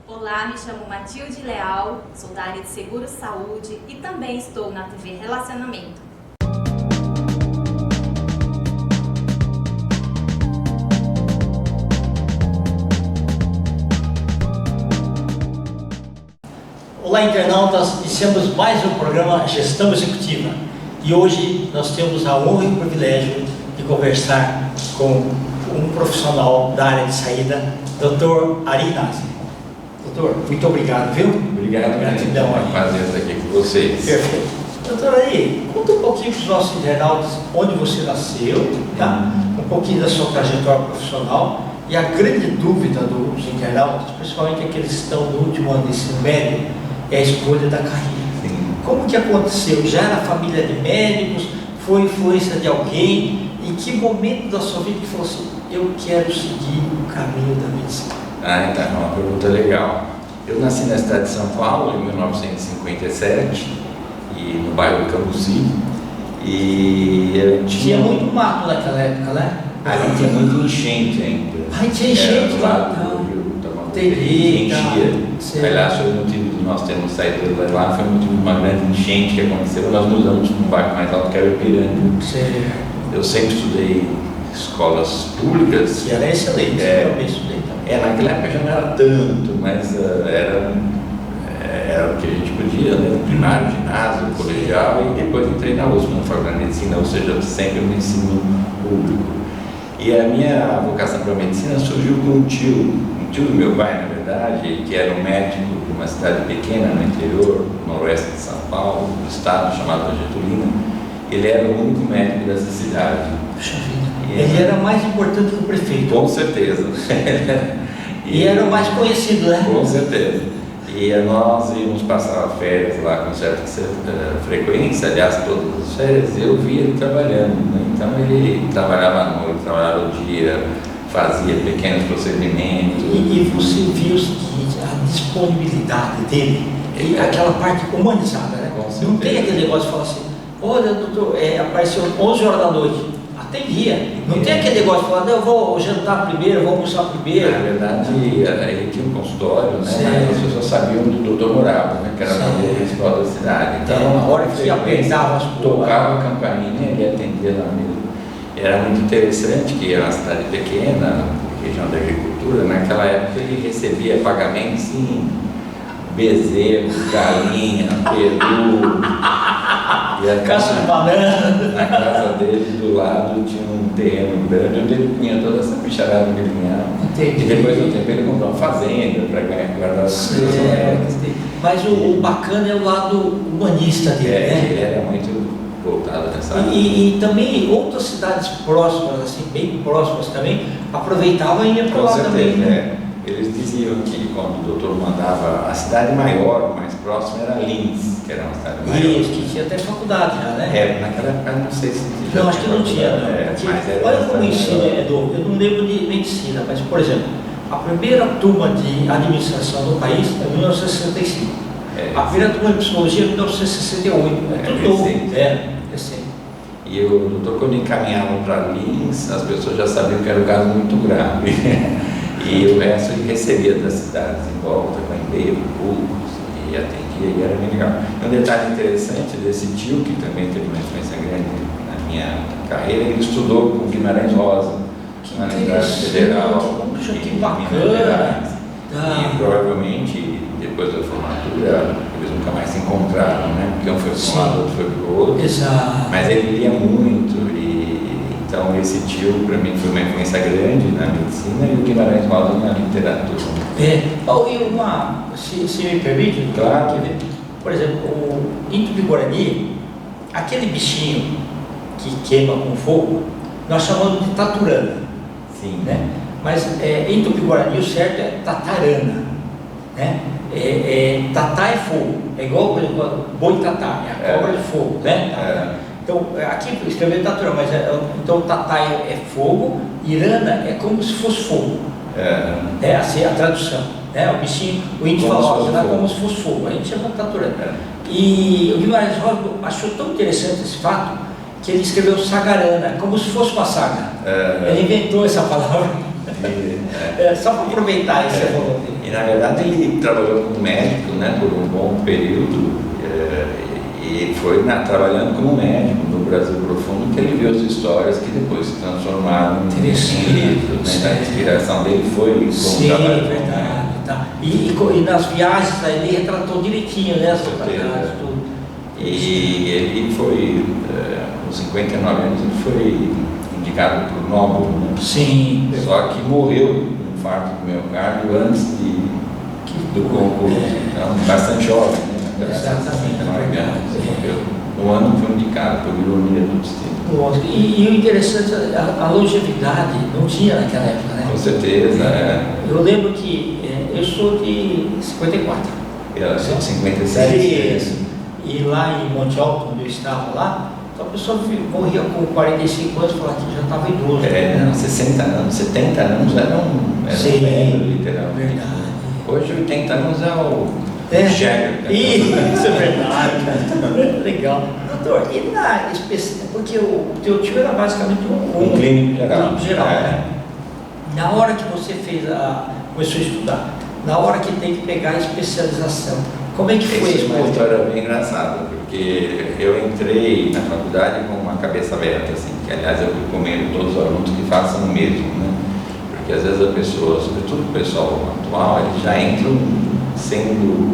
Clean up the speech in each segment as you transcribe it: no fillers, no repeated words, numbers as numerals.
Olá, me chamo Matilde Leal, sou da área de Seguro Saúde e também estou na TV Relacionamento. Olá, internautas! Iniciamos mais um programa Gestão Executiva e hoje nós temos a honra e o privilégio de conversar com um profissional da área de saída, Dr. Ari Nazi. Doutor, muito obrigado, viu? Obrigado, gratidão. É um prazer estar aqui com vocês. Perfeito. Doutor Ari, conta um pouquinho para os nossos internautas onde você nasceu, tá? Um pouquinho da sua trajetória profissional e a grande dúvida dos internautas, principalmente aqueles que estão no último ano de ensino médio, é a escolha da carreira. Sim. Como que aconteceu? Já era família de médicos? Foi influência de alguém? Em que momento da sua vida que falou assim, eu quero seguir o caminho da medicina? Então, é uma pergunta legal. Eu nasci na cidade de São Paulo em 1957, e no bairro Cambuci, e tinha muito mato naquela época, né? Ali tinha muito enchente ainda. Tinha enchente lá lá? do Rio Tamanduateí, Entendi, enchia. Aliás, foi o motivo de nós termos saído de lá, foi o motivo de uma grande enchente que aconteceu. Nós mudamos para um bairro mais alto que era o Ipiranga. Eu sempre estudei escolas públicas. E era excelente, eu também estudei também. Naquela época já não era tanto, mas era o que a gente podia, né? Primário, ginásio, colegial, e depois entrei na USP, na Faculdade de Medicina, ou seja, sempre no ensino público. E a minha vocação para a medicina surgiu com um tio do meu pai, na verdade, que era um médico de uma cidade pequena no interior, noroeste de São Paulo, do estado, chamado Getulina. Ele era o único médico dessa cidade. Puxa vida. Ele era mais importante que o prefeito. Com certeza. E era o mais conhecido, né? Com certeza. E nós íamos passar férias lá com certa frequência, aliás, todas as férias, eu via ele trabalhando, né? Então ele trabalhava à noite, trabalhava o dia, fazia pequenos procedimentos. E você viu o seguinte, a disponibilidade dele, e aquela parte humanizada, né? Não tem aquele negócio de falar assim, olha, doutor, apareceu 11 horas da noite. Atendia. Não tem aquele negócio de falar, não, eu vou jantar primeiro, eu vou almoçar primeiro. Na verdade, ele tinha um consultório, né? As pessoas sabiam onde o doutor morava, né? Que era o principal da cidade. Então, a hora que apertava as tocava a campainha, ele atendia lá mesmo. Era muito interessante que era uma cidade pequena, região da agricultura. Naquela época ele recebia pagamento, sim, bezerro, galinha, peru. E a caça de banana. Na casa dele, do lado, tinha um terreno grande onde ele punha toda essa bicharada que ele ganhava. Entendi. E depois do tempo ele comprou uma fazenda para guardar as coisas. Mas o bacana é o lado humanista dele, né? Ele era muito voltado nessa área. E também outras cidades próximas, assim, bem próximas também, aproveitavam e iam para lá também, né? Eles diziam que quando o doutor mandava, a cidade maior, mais próxima, era Linz, que era uma cidade maior. Isso, que tinha até faculdade já, né? Naquela época não sei se já não, acho que não tinha, não. Olha como o ensino é novo. Eu não lembro de medicina, mas, por exemplo, a primeira turma de administração do país é 1965. A primeira turma de psicologia é 1968. É tudo novo. Recente. E o doutor, quando encaminhava para Linz, as pessoas já sabiam que era um caso muito grave. E o resto ele recebia das cidades em volta, com e-mail, públicos, e atendia, e era bem legal. Um detalhe interessante desse tio, que também teve uma influência grande na minha carreira, ele estudou com Guimarães Rosa, na Universidade Federal Puxa, que de Minas bacana. Gerais. E provavelmente, depois da formatura, eles nunca mais se encontraram, né? Porque um foi para um lado, outro foi para o outro. Exato. Mas ele lia muito, então esse tio para mim foi uma influência grande na medicina e o Guimarães Rosa na literatura. Se me permite, claro. Por exemplo, em Tupi-Guarani, aquele bichinho que queima com fogo, nós chamamos de taturana. Sim. Né? Mas em Tupi-Guarani o certo é tatarana. Né? Tatá é fogo, é igual, por exemplo, boi tatá, é a cobra de fogo. Né? Então, aqui escreveu taturana, mas então tatá é fogo, irana é como se fosse fogo. Assim é a tradução. Né? O bichinho, o índio fala, como se fosse fogo, a gente chama de taturana. E o Guimarães Rosa achou tão interessante esse fato que ele escreveu sagarana, como se fosse uma saga. Ele inventou essa palavra. Só para aproveitar isso, você falou dele. E na verdade ele trabalhou como médico, né, por um bom período, e foi trabalhando como médico no Brasil Profundo que ele viu as histórias que depois se transformaram em livros, né? A inspiração dele foi como trabalho. Sim, verdade. Tá. E nas viagens aí ele retratou direitinho, né? As localidades, tudo. E ele foi, com 59 anos, ele foi indicado para o Nobel, né? Sim. Só que morreu de um infarto do miocárdio antes do concurso. Então, bastante jovem, né? Exatamente. 59 anos, ele morreu no ano que foi indicado, por ironia do destino. Lógico. E o interessante, a longevidade não tinha naquela época, né? Com certeza, Eu lembro que eu sou de 54. Eu sou de 56. Isso. E lá em Monte Alto, onde eu estava lá, então a pessoa morria com 45 anos e falava que já estava idoso. Não, 60 anos, 70 anos era um velho, literalmente. Verdade. Hoje 80 anos é o Jagger. Isso é verdade. Legal. Doutor, e porque o teu tio era basicamente um clínico geral. Né? Na hora que você começou a estudar, na hora que tem que pegar a especialização, como é que foi isso? Uma história bem engraçada, porque eu entrei na faculdade com uma cabeça aberta, assim, que aliás eu recomendo todos os alunos que façam o mesmo, né? Porque às vezes a pessoa, sobretudo o pessoal atual, eles já entram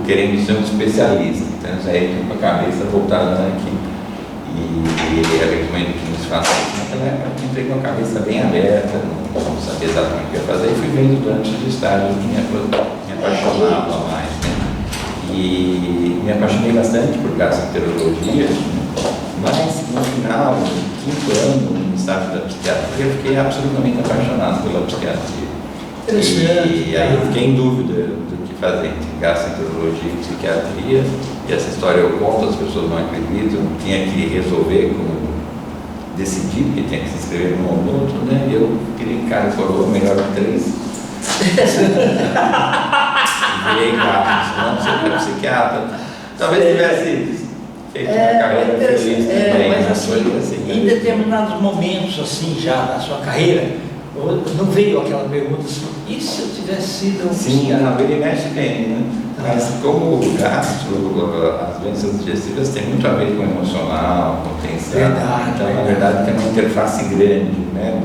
querendo ser um especialista, então já entram com a cabeça voltada aqui. E eu recomendo que nos façam isso. Naquela época eu entrei com a cabeça bem aberta, não sabia exatamente o que ia fazer, e fui vendo durante os estágios que me apaixonava mais, né? E me apaixonei bastante por gastroenterologia, mas no final, no 5º ano, no estágio da psiquiatria, eu fiquei absolutamente apaixonado pela psiquiatria. E aí eu fiquei em dúvida do que fazer entre gastroenterologia e psiquiatria, e essa história eu conto, as pessoas não acreditam, tinha que resolver como decidir, porque tinha que se inscrever num ou no outro, né? E eu queria cara falou melhor de 3. Virei não seria psiquiatra. Talvez tivesse feito uma carreira feliz também. Mas assim, em determinados momentos assim já na sua carreira, não veio aquela pergunta assim, e se eu tivesse sido um psiquiatra? Sim, ele mexe bem, né? Mas como o gastro, as doenças digestivas têm muito a ver com o emocional, com o tensão. Então, na verdade, tem uma interface grande, né,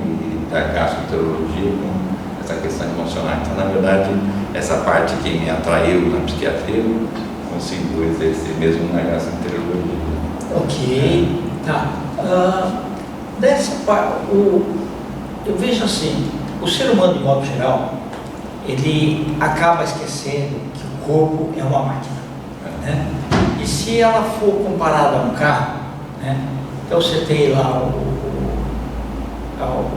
da gastroenterologia com essa questão emocional. Então, na verdade, essa parte que me atraiu na psiquiatria, eu consigo exercer mesmo na gastroenterologia. Ok, tá. Dessa parte, eu vejo assim, o ser humano, de modo geral, ele acaba esquecendo que o corpo é uma máquina, né? E se ela for comparada a um carro, né? Então você tem lá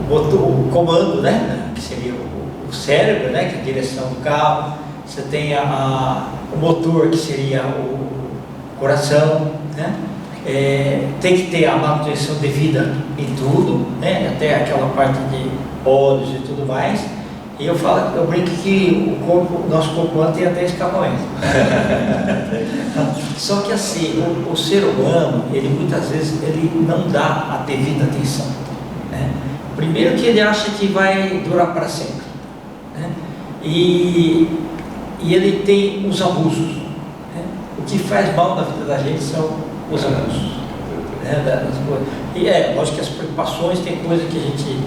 o comando, né? Que seria o cérebro, né? Que é a direção do carro. Você tem o motor, que seria o coração, né? Tem que ter a manutenção devida em tudo, né? Até aquela parte de olhos e tudo mais. E eu brinco que o nosso corpo humano tem até escapamento. Só que assim, o ser humano, ele muitas vezes ele não dá a devida atenção, né? Primeiro que ele acha que vai durar para sempre, né? E ele tem os abusos, né? O que faz mal na vida da gente são os abusos, né? Das coisas. E lógico que as preocupações tem coisa que a gente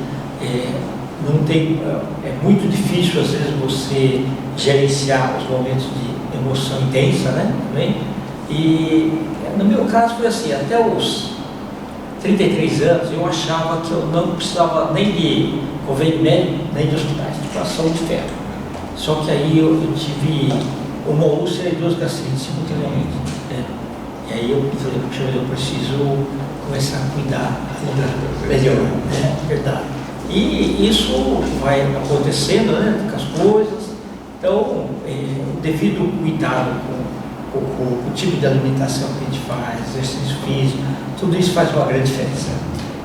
não tem, é muito difícil às vezes você gerenciar os momentos de emoção intensa, né? Também. E no meu caso foi assim, até os 33 anos eu achava que eu não precisava nem de convênio médico, nem de hospitais, de saúde de ferro. Só que aí eu tive uma úlcera e 2 gastrites simultaneamente, né? E aí eu falei, puxa, eu preciso começar a cuidar melhor, né? Verdade. E isso vai acontecendo, né, com as coisas. Então, o devido cuidado com o tipo de alimentação que a gente faz, exercício físico, tudo isso faz uma grande diferença.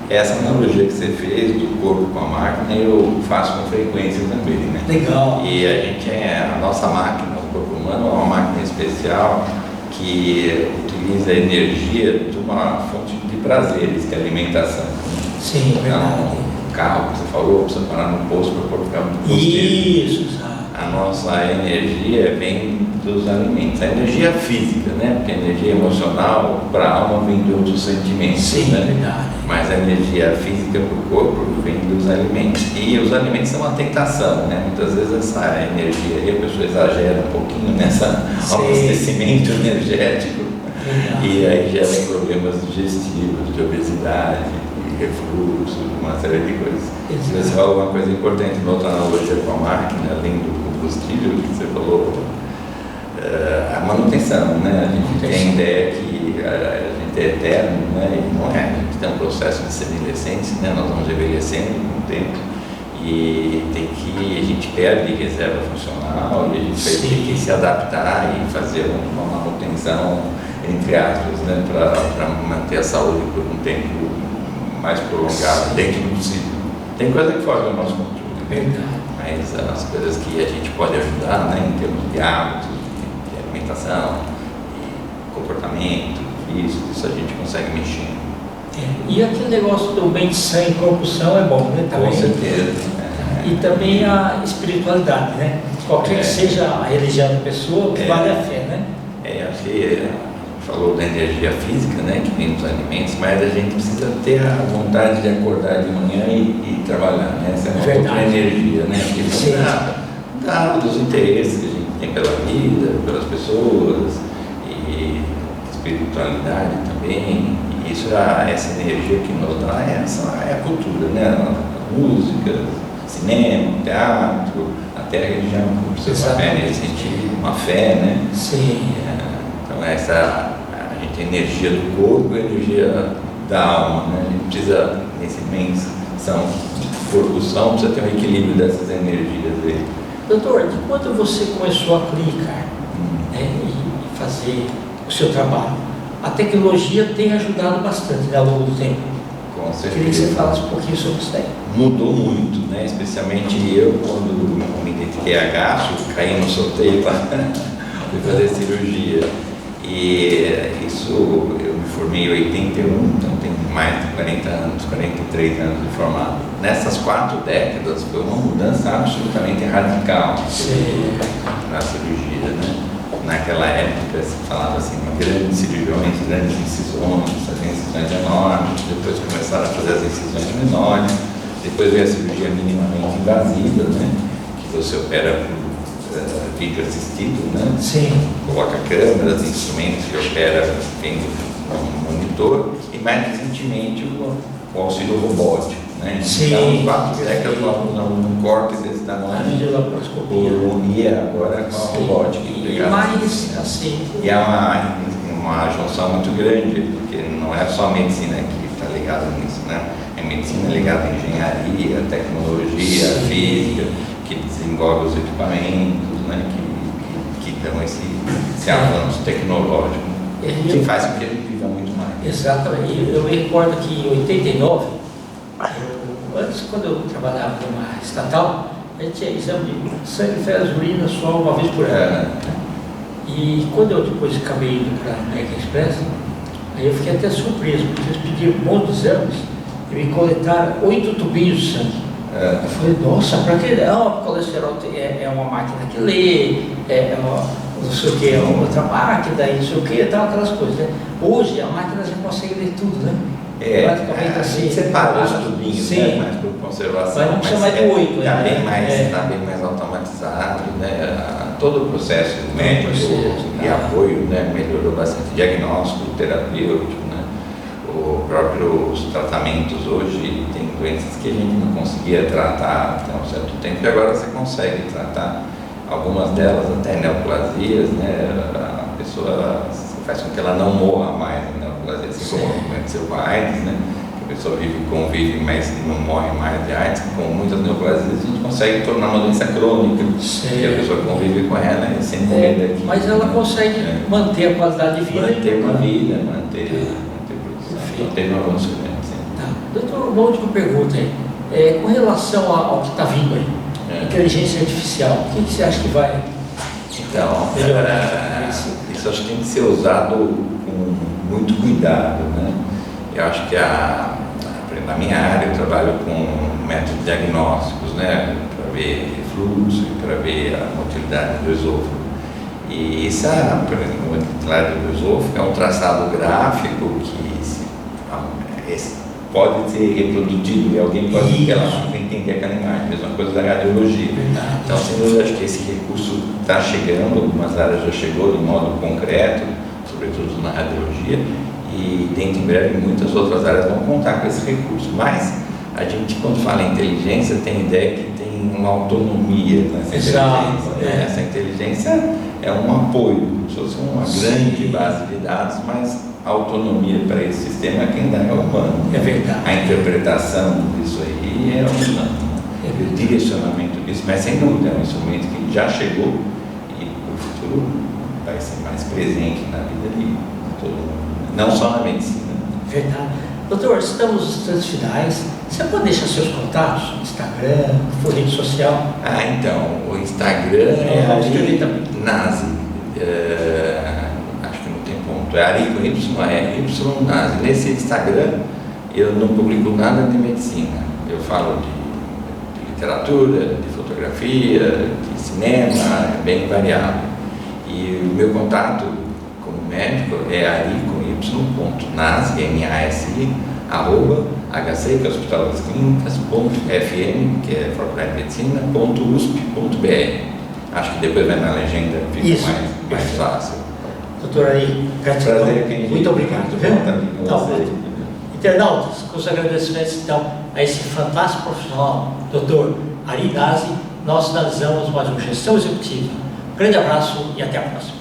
Essa analogia que você fez do corpo com a máquina, eu faço com frequência também, né? Legal. E a nossa máquina, o corpo humano, é uma máquina especial que utiliza a energia de uma fonte de prazeres, que é a alimentação. Sim, verdade. Então, carro que você falou, precisa parar no posto para colocar muito combustível. Isso, exato. A nossa energia vem dos alimentos. A energia física, né? Porque a energia emocional para a alma vem de outros sentimentos. Sim, né? verdade. Mas a energia física para o corpo vem dos alimentos. E os alimentos são uma tentação, né? Muitas vezes essa energia aí, a pessoa exagera um pouquinho nessa abastecimento energético. E aí geram problemas digestivos, de obesidade, de refluxo, uma série de coisas. Você falou uma coisa importante, uma outra analogia com a máquina, além do combustível que você falou, a manutenção, né? A gente tem a ideia que a gente é eterno, né? E não é, a gente tem um processo de semi-decência, né? Nós vamos envelhecendo com o tempo e a gente perde reserva funcional e a gente vai ter que se adaptar e fazer uma manutenção, entre aspas, né? Para manter a saúde por um tempo mais prolongado, dentro do possível. Tem coisa que foge do nosso controle, Verdade. mas as coisas que a gente pode ajudar, né, em termos de hábitos, de alimentação, de comportamento, isso a gente consegue mexer. E aquele negócio do bem de sangue e corrupção é bom, né? Também. Com certeza. E também a espiritualidade, né? Qualquer que seja a religião da pessoa, que vale a fé, né? Acho que falou da energia física, né, que vem dos alimentos, mas a gente precisa ter a vontade de acordar de manhã e trabalhar, né? Essa é uma outra energia, né? Porque dá dos interesses que a gente tem pela vida, pelas pessoas, e espiritualidade também. E isso, essa energia que nos dá, é a cultura, né? A música, cinema, teatro, até a religião, por seu papel nesse sentido, uma fé, né? Sim. Então a gente tem energia do corpo e energia da alma, né? A gente precisa, nesse dimensão de corrupção, precisa ter um equilíbrio dessas energias aí. Doutor, de quando você começou a clinicar, né, e fazer o seu trabalho, a tecnologia tem ajudado bastante, né, ao longo do tempo? Com certeza. Queria que você falasse um pouquinho sobre isso daí. Mudou muito, né? Especialmente eu, quando me identifiquei a gasto, caí no sorteio para fazer cirurgia. E isso, eu me formei em 81, então tenho mais de 40 anos, 43 anos de formado. Nessas 4 décadas foi uma mudança absolutamente radical na cirurgia, né? Naquela época se falava assim de grandes cirurgiões, grandes incisões, faziam incisões enormes, depois começaram a fazer as incisões menores, depois veio a cirurgia minimamente invasiva, né? Que você opera por vídeo assistido, né? Sim. Coloca câmeras, instrumentos e opera vendo um monitor, e mais recentemente o auxílio robótico, né? Então, 4 décadas num corte desse tamanho. A videolaparoscopia. E agora com a robótica. Mas, assim... E é uma junção muito grande, porque não é só a medicina que está ligada nisso, né? É medicina ligada à engenharia, tecnologia, física, que desenvolve os equipamentos, né, que dão esse avanço tecnológico, que faz com que a gente viva muito mais. Exatamente. Eu me recordo que em 89, antes, quando eu trabalhava numa estatal, a gente tinha exame de sangue, fezes, urina só uma vez por ano. E quando eu depois acabei indo para a American Express, aí eu fiquei até surpreso, porque eles pediram um monte de exames e me coletaram 8 tubinhos de sangue. Eu falei, nossa, para que não? O colesterol é uma máquina que lê, não sei o que, é outra máquina, e não sei o que, tal, aquelas coisas, né? Hoje a máquina já consegue ler tudo, né? Praticamente assim. Separa os tubinhos, né? Mas por conservação. Mas não precisa mais de 8, Está né? bem mais automatizado, né? Todo o processo médico e apoio, né? Melhorou bastante. Diagnóstico, terapêutico, né? Os tratamentos hoje tem doenças que a gente não conseguia tratar até um certo tempo, e agora você consegue tratar algumas delas, até neoplasias, né? A pessoa faz com que ela não morra mais de neoplasia, assim como aconteceu com a AIDS, né? A pessoa convive, mas não morre mais de AIDS. Com muitas neoplasias a gente consegue tornar uma doença crônica, e a pessoa convive com ela e sem morrer daqui. Mas ela consegue manter a qualidade de vida. Manter uma vida, manter teve um avanço grande. Doutor, uma última pergunta aí. Com relação ao que está vindo aí, inteligência artificial, o que você acha que vai melhorar? Isso acho que tem que ser usado com muito cuidado, né? Eu acho que a na minha área, eu trabalho com métodos diagnósticos, né, para ver refluxo e para ver a motilidade do esôfago. E essa, por exemplo, a motilidade do esôfago é um traçado gráfico que pode ser reproduzido e alguém pode entender aquela imagem, mesma coisa da radiologia. Então, sem dúvida, acho que esse recurso está chegando, algumas áreas já chegou de modo concreto, sobretudo na radiologia, e dentro em breve muitas outras áreas vão contar com esse recurso. Mas a gente, quando fala em inteligência, tem a ideia que tem uma autonomia nessa inteligência. Né? Essa inteligência é um apoio, como se fosse uma grande base de dados, mas a autonomia para esse sistema quem dá é o humano. É verdade. A interpretação disso aí é o humano. O direcionamento disso, mas sem dúvida é um instrumento que já chegou e no futuro vai ser mais presente na vida de todo mundo, não só na medicina. Verdade. Doutor, estamos nos instantes finais. Você pode deixar seus contatos? Instagram, rede social? Então, o Instagram é Nazi. Acho que não tem ponto. É Ari com Y Nazi. Nesse Instagram, eu não publico nada de medicina. Eu falo de literatura, de fotografia, de cinema, é bem variado. E o meu contato como médico é Ari com Y.Nasi, N-A-S-I, @HC, que é o Hospital das Clínicas, .fm, que é Faculdade de Medicina, .usp.br. Acho que depois vai na legenda, fica mais fácil. Doutor Ari, muito obrigado. Internautas, com os agradecimentos então a esse fantástico profissional, doutor Ari Dazi, nós finalizamos mais uma gestão executiva. Um grande abraço e até a próxima.